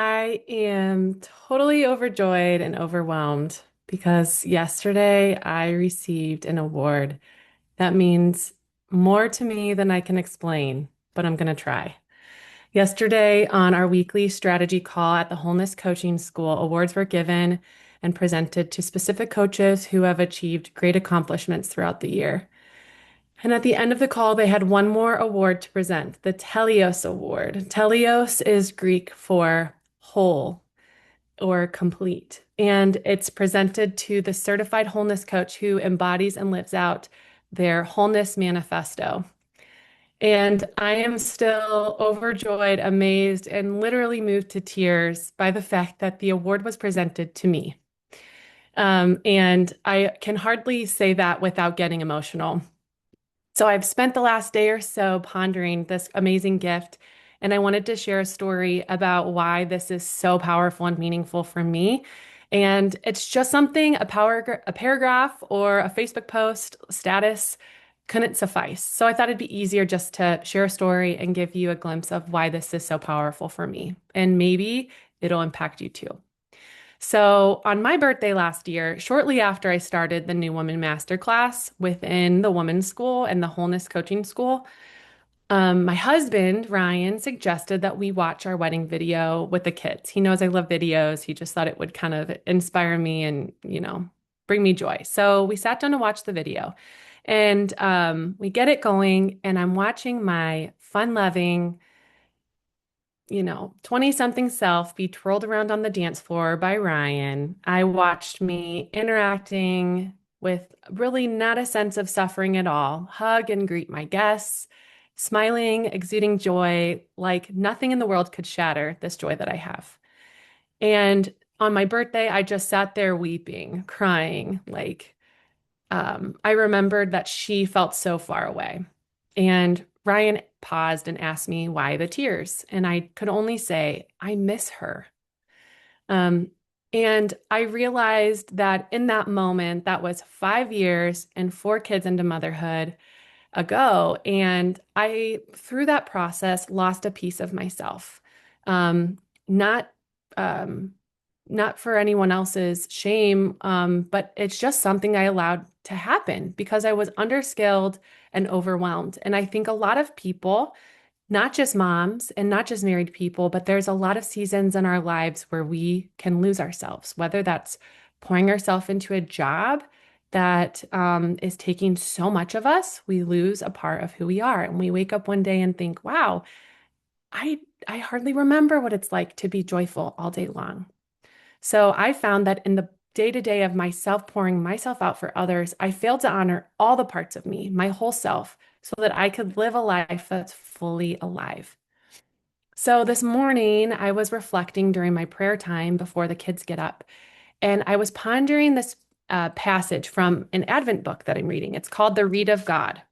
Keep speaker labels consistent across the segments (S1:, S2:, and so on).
S1: I am totally overjoyed and overwhelmed because yesterday I received an award that means more to me than I can explain, but I'm going to try. Yesterday, on our weekly strategy call at the Wholeness Coaching School, awards were given and presented to specific coaches who have achieved great accomplishments throughout the year. And at the end of the call, they had one more award to present, the TELIOS Award. TELIOS is Greek for whole or complete. And it's presented to the certified wholeness coach who embodies and lives out their wholeness manifesto. And I am still overjoyed, amazed, and literally moved to tears by the fact that the award was presented to me. And I can hardly say that without getting emotional. So I've spent the last day or so pondering this amazing gift, and I wanted to share a story about why this is so powerful and meaningful for me. And it's just something a paragraph or a Facebook post status couldn't suffice. So I thought it'd be easier just to share a story and give you a glimpse of why this is so powerful for me. And maybe it'll impact you too. So, on my birthday last year, shortly after I started the New Woman Masterclass within the Women's School and the Wholeness Coaching School, my husband, Ryan, suggested that we watch our wedding video with the kids. He knows I love videos. He just thought it would kind of inspire me and, bring me joy. So, we sat down to watch the video and we get it going, and I'm watching my fun loving, 20 something self be twirled around on the dance floor by Ryan. I watched me interacting with really not a sense of suffering at all, hug and greet my guests, smiling, exuding joy like nothing in the world could shatter this joy that I have. And on my birthday, I just sat there weeping, crying, I remembered that she felt so far away. And Ryan paused and asked me why the tears. And I could only say, I miss her. Um, and I realized that in that moment, that was 5 years and four kids into motherhood ago. And I, through that process, lost a piece of myself. Not um, not for anyone else's shame, but it's just something I allowed to happen because I was underskilled and overwhelmed. And I think a lot of people, not just moms and not just married people, but there's a lot of seasons in our lives where we can lose ourselves, whether that's pouring ourselves into a job that is taking so much of us, we lose a part of who we are. And we wake up one day and think, wow, I I hardly remember what it's like to be joyful all day long. So I found that in the day to day of myself pouring myself out for others, I failed to honor all the parts of me, my whole self, so that I could live a life that's fully alive. So this morning, I was reflecting during my prayer time before the kids get up, and I was pondering this passage from an Advent book that I'm reading. It's called The Read of God.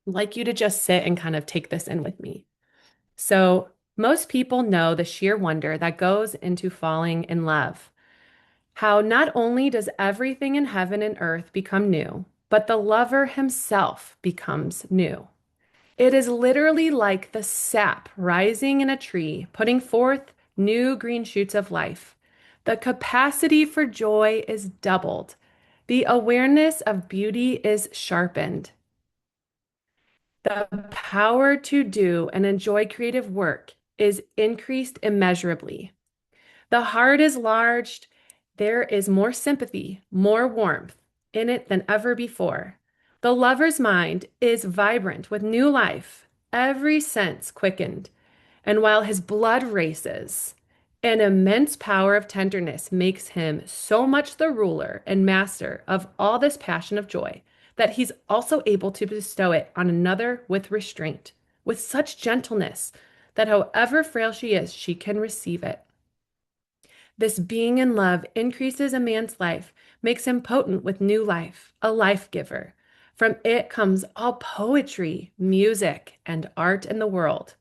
S1: I'd like you to just sit and kind of take this in with me. So, most people know the sheer wonder that goes into falling in love. How not only does everything in heaven and earth become new, but the lover himself becomes new. It is literally like the sap rising in a tree, putting forth new green shoots of life. The capacity for joy is doubled. The awareness of beauty is sharpened. The power to do and enjoy creative work is increased immeasurably. The heart is large. There is more sympathy, more warmth in it than ever before. The lover's mind is vibrant with new life, every sense quickened. And while his blood races, an immense power of tenderness makes him so much the ruler and master of all this passion of joy that he's also able to bestow it on another with restraint, with such gentleness that however frail she is, she can receive it. This being in love increases a man's life, makes him potent with new life, a life giver. From it comes all poetry, music, and art in the world.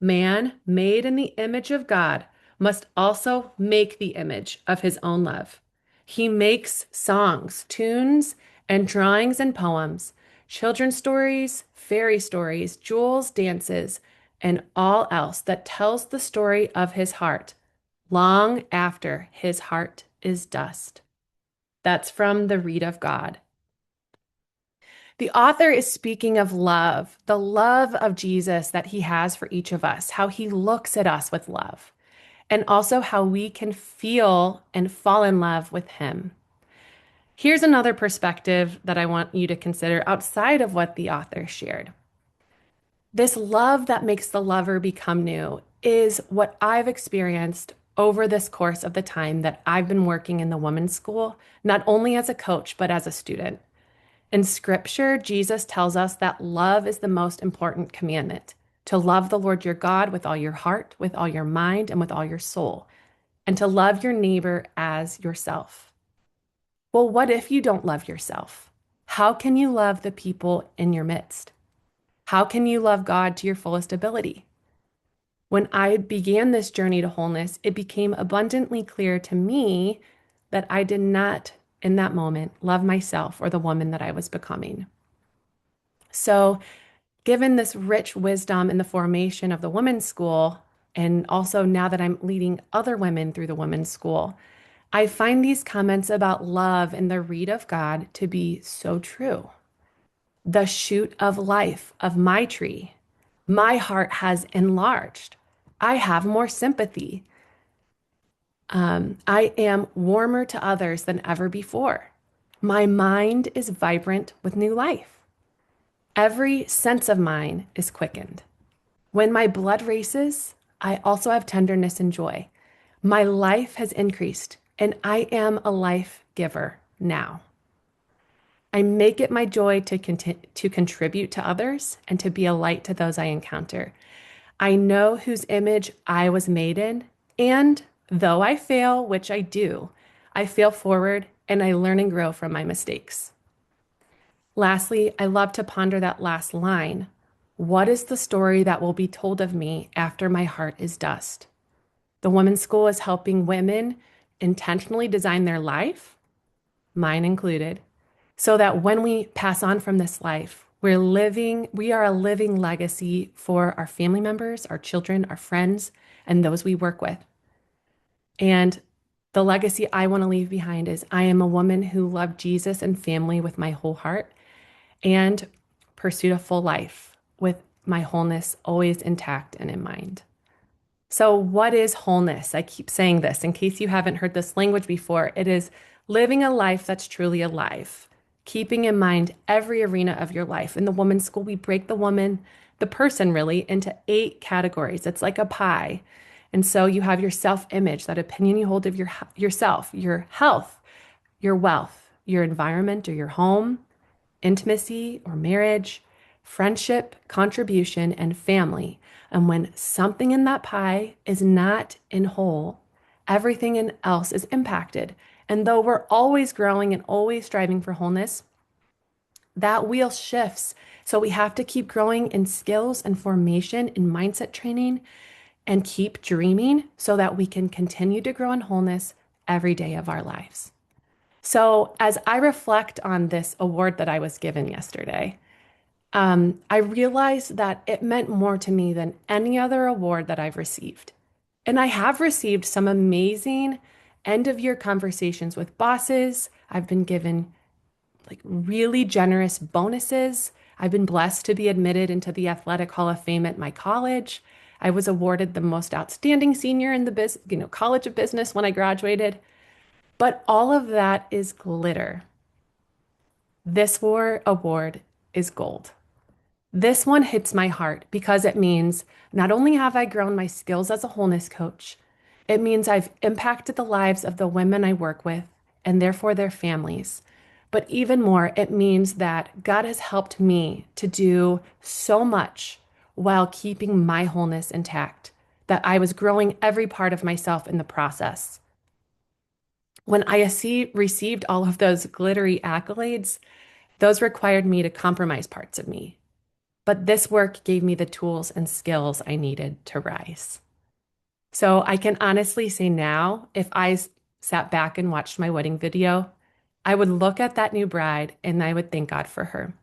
S1: Man, made in the image of God, must also make the image of his own love. He makes songs, tunes, and drawings and poems, children's stories, fairy stories, jewels, dances, and all else that tells the story of his heart, long after his heart is dust. That's from the Read of God. The author is speaking of love, the love of Jesus that he has for each of us, how he looks at us with love, and also how we can feel and fall in love with him. Here's another perspective that I want you to consider outside of what the author shared. This love that makes the lover become new is what I've experienced over this course of the time that I've been working in the women's school, not only as a coach, but as a student. In scripture, Jesus tells us that love is the most important commandment, to love the Lord your God with all your heart, with all your mind, and with all your soul, and to love your neighbor as yourself. Well, what if you don't love yourself? How can you love the people in your midst? How can you love God to your fullest ability? When I began this journey to wholeness, it became abundantly clear to me that I did not, in that moment, love myself or the woman that I was becoming. So, given this rich wisdom in the formation of the women's school, and also now that I'm leading other women through the women's school, I find these comments about love and the Read of God to be so true. The shoot of life of my tree, my heart has enlarged. I have more sympathy. I am warmer to others than ever before. My mind is vibrant with new life. Every sense of mine is quickened. When my blood races, I also have tenderness and joy. My life has increased, and I am a life giver now. I make it my joy to contribute to others and to be a light to those I encounter. I know whose image I was made in, and though I fail, which I do, I fail forward and I learn and grow from my mistakes. Lastly, I love to ponder that last line. What is the story that will be told of me after my heart is dust? The women's school is helping women intentionally design their life, mine included, so that when we pass on from this life, we are a living legacy for our family members, our children, our friends, and those we work with. And the legacy I want to leave behind is I am a woman who loved Jesus and family with my whole heart and pursued a full life with my wholeness always intact and in mind. So, what is wholeness? I keep saying this in case you haven't heard this language before. It is living a life that's truly alive, keeping in mind every arena of your life. In the women's school, we break the person really, into 8 categories. It's like a pie. And so you have your self-image, that opinion you hold of yourself, your health, your wealth, your environment or your home, intimacy or marriage, friendship, contribution, and family. And when something in that pie is not in whole, everything else is impacted. And though we're always growing and always striving for wholeness, that wheel shifts. So we have to keep growing in skills and formation in mindset training and keep dreaming so that we can continue to grow in wholeness every day of our lives. So, as I reflect on this award that I was given yesterday, I realized that it meant more to me than any other award that I've received. And I have received some amazing end of year conversations with bosses. I've been given like really generous bonuses. I've been blessed to be admitted into the Athletic Hall of Fame at my college. I was awarded the most outstanding senior in the College of Business when I graduated. But all of that is glitter. This award is gold. This one hits my heart because it means not only have I grown my skills as a wholeness coach, it means I've impacted the lives of the women I work with and therefore their families. But even more, it means that God has helped me to do so much while keeping my wholeness intact, that I was growing every part of myself in the process. When I received all of those glittery accolades, those required me to compromise parts of me. But this work gave me the tools and skills I needed to rise. So I can honestly say now, if I sat back and watched my wedding video, I would look at that new bride and I would thank God for her.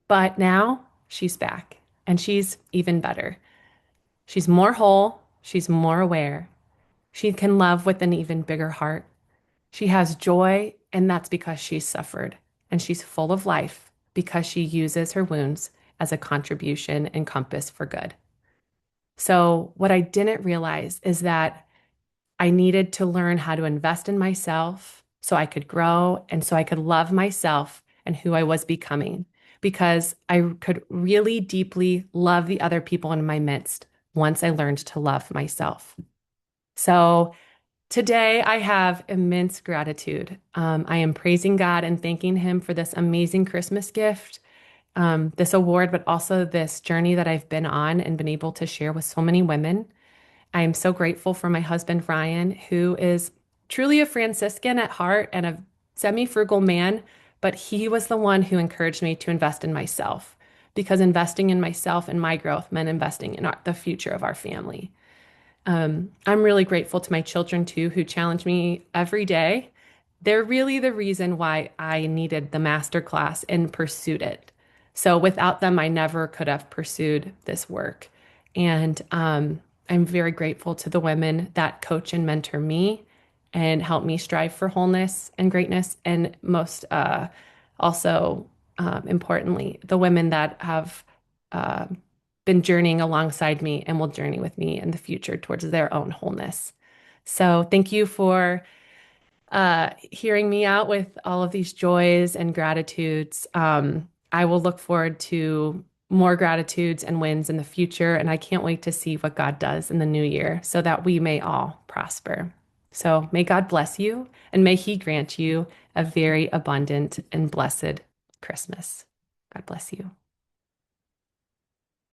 S1: But now she's back and she's even better. She's more whole, she's more aware, She can love with an even bigger heart. She has joy, and that's because she's suffered. And she's full of life because she uses her wounds as a contribution and compass for good. So, what I didn't realize is that I needed to learn how to invest in myself so I could grow and so I could love myself and who I was becoming because I could really deeply love the other people in my midst once I learned to love myself. So today I have immense gratitude. I am praising God and thanking Him for this amazing Christmas gift, this award, but also this journey that I've been on and been able to share with so many women. I am so grateful for my husband, Ryan, who is truly a Franciscan at heart and a semi frugal man, but he was the one who encouraged me to invest in myself because investing in myself and my growth meant investing in the future of our family. I'm really grateful to my children too, who challenge me every day. They're really the reason why I needed the masterclass and pursued it. So without them, I never could have pursued this work. And I'm very grateful to the women that coach and mentor me and help me strive for wholeness and greatness. And most also, importantly, the women that have uh, been journeying alongside me and will journey with me in the future towards their own wholeness. So thank you for hearing me out with all of these joys and gratitudes. I will look forward to more gratitudes and wins in the future, and I can't wait to see what God does in the new year so that we may all prosper. So may God bless you, and may He grant you a very abundant and blessed Christmas. God bless you.